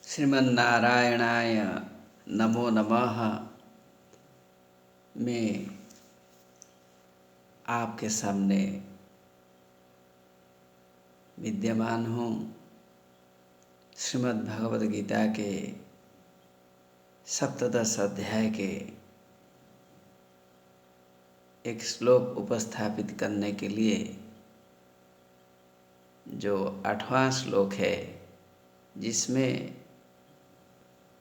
श्रीमन्नारायणाय नमो नमः मैं आपके सामने विद्यमान हूँ। श्रीमद् भगवद गीता के सप्तदश अध्याय के एक श्लोक उपस्थापित करने के लिए, जो 8वां श्लोक है, जिसमें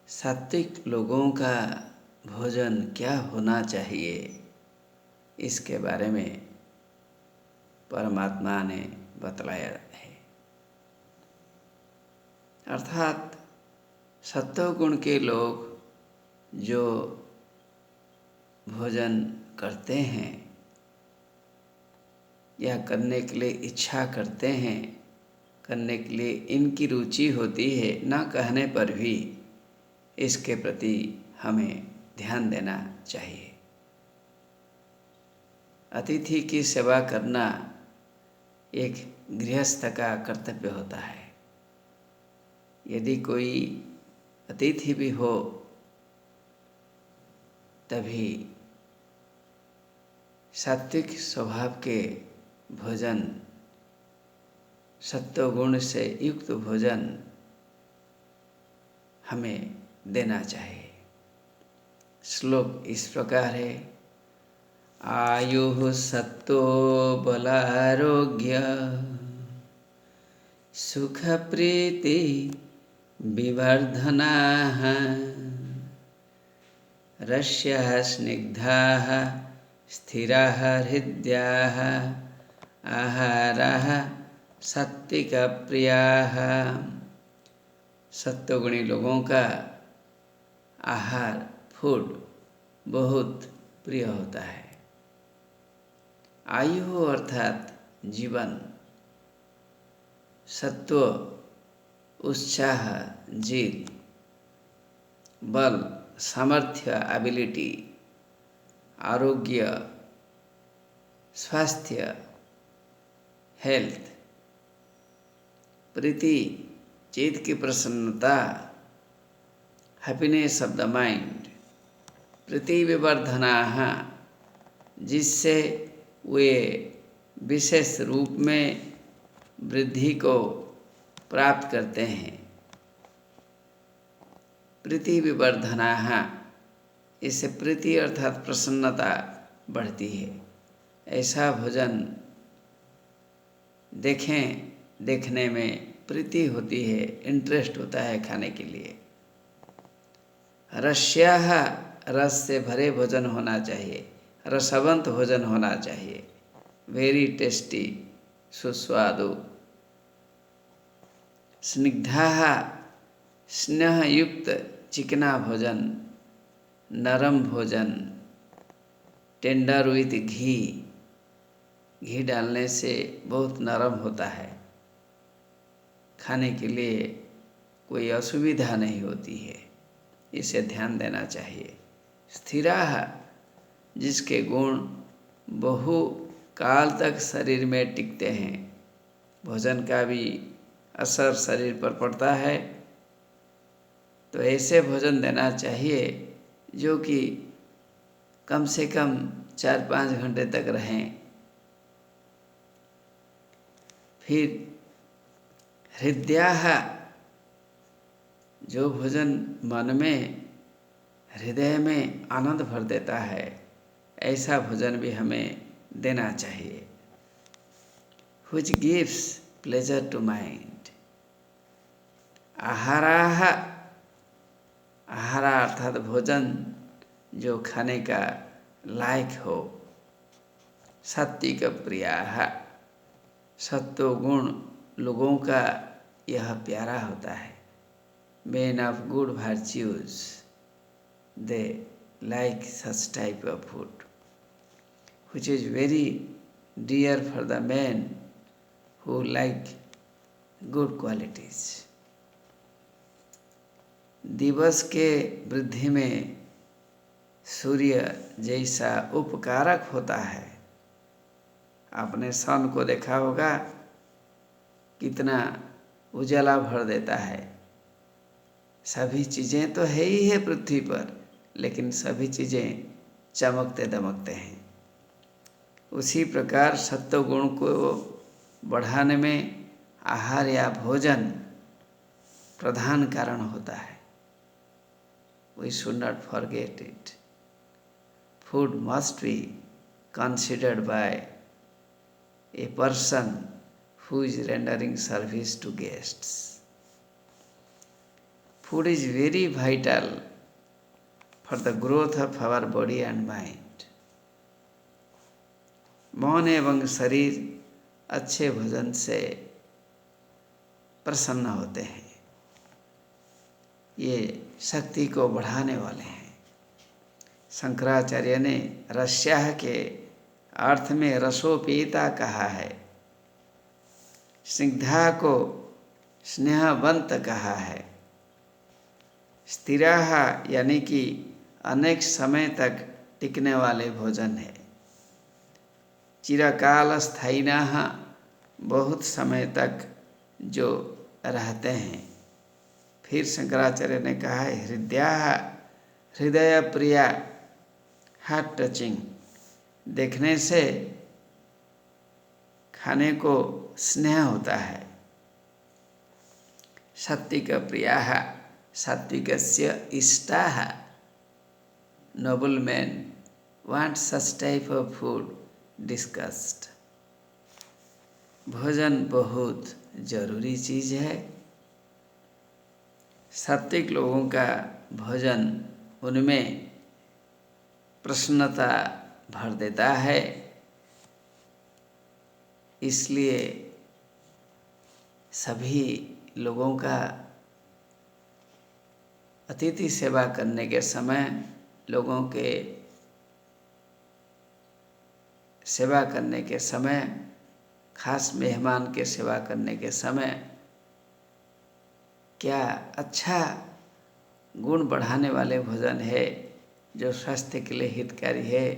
सात्विक लोगों का भोजन क्या होना चाहिए इसके बारे में परमात्मा ने बतलाया है। अर्थात सत्वगुण के लोग जो भोजन करते हैं या करने के लिए इच्छा करते हैं, करने के लिए इनकी रुचि होती है, ना कहने पर भी इसके प्रति हमें ध्यान देना चाहिए। अतिथि की सेवा करना एक गृहस्थ का कर्तव्य होता है। यदि कोई अतिथि भी हो तभी सात्विक स्वभाव के भोजन, सत्वगुण से युक्त भोजन हमें देना चाहिए। श्लोक इस प्रकार है। आयुः सत्तो बलारोग्य सुख प्रीति विवर्धनाः रस्याः स्निग्धाः स्थिराः हृद्याः आहाराः सात्विकप्रियाः। सत्वगुणी लोगों का आहार, फूड बहुत प्रिय होता है। आयु अर्थात जीवन, सत्व उत्साह, जीत, बल, सामर्थ्य, एबिलिटी, आरोग्य, स्वास्थ्य, हेल्थ, प्रीति, चित्त की प्रसन्नता, हैप्पीनेस ऑफ द माइंड, प्रीति विवर्धनाः, जिससे वे विशेष रूप में वृद्धि को प्राप्त करते हैं। प्रीति विवर्धनाः, इससे प्रीति अर्थात प्रसन्नता बढ़ती है। ऐसा भोजन देखने में प्रीति होती है, इंटरेस्ट होता है खाने के लिए। रस्याः, रस से भरे भोजन होना चाहिए, रसवंत भोजन होना चाहिए, वेरी टेस्टी, सुस्वादु। स्निग्धाः, स्नेह युक्त चिकना भोजन, नरम भोजन, टेंडर विथ घी डालने से बहुत नरम होता है, खाने के लिए कोई असुविधा नहीं होती है, इसे ध्यान देना चाहिए। स्थिराः, जिसके गुण बहु काल तक शरीर में टिकते हैं। भोजन का भी असर शरीर पर पड़ता है, तो ऐसे भोजन देना चाहिए जो कि कम से कम 4-5 घंटे तक रहें। फिर हृदयाः, जो भोजन मन में, हृदय में आनंद भर देता है, ऐसा भोजन भी हमें देना चाहिए। which gives pleasure to mind। आहाराः, आहारा अर्थात भोजन जो खाने का लायक हो। सात्विक प्रियाः, सत्वगुण लोगों का यह प्यारा होता है। Men of good virtues, they like such type of food, which is very dear for the men who like good qualities। दिवस के वृद्धि में सूर्य जैसा उपकारक होता है। आपने सन को देखा होगा, कितना उजाला भर देता है। सभी चीज़ें तो है ही है पृथ्वी पर, लेकिन सभी चीज़ें चमकते दमकते हैं। उसी प्रकार सत्व गुण को बढ़ाने में आहार या भोजन प्रधान कारण होता है। We should not forget it. Food must be considered by a person who is rendering service to guests. Food is very vital for the growth of our body and mind. मन एवं शरीर अच्छे भोजन से प्रसन्न होते हैं। ये शक्ति को बढ़ाने वाले हैं। शंकराचार्य ने रस्याः के अर्थ में रसोपेता कहा है, स्निग्धा को स्नेहवंत कहा है, स्थिराः यानी कि अनेक समय तक टिकने वाले भोजन है, चिरकाल स्थायिनः बहुत समय तक जो रहते हैं। फिर शंकराचार्य ने कहा है हृदयाः हृदय प्रिया, हार्ट टचिंग, देखने से खाने को स्नेह होता है। सात्विक प्रियाः सात्विकस्य इष्टाः, noble man want such type of food discussed. भोजन बहुत जरूरी चीज़ है। सात्विक लोगों का भोजन उनमें प्रसन्नता भर देता है। इसलिए सभी लोगों का अतिथि सेवा करने के समय, लोगों के सेवा करने के समय, खास मेहमान के सेवा करने के समय क्या अच्छा गुण बढ़ाने वाले भोजन है जो स्वास्थ्य के लिए हितकारी है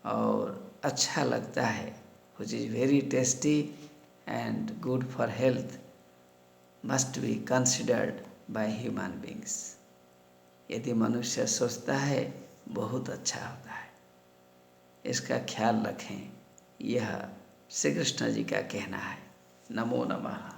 और अच्छा लगता है, which is very tasty and good for health, must be considered by human beings. यदि मनुष्य सोचता है बहुत अच्छा होता है, इसका ख्याल रखें। यह श्री कृष्ण जी का कहना है। नमो नमः।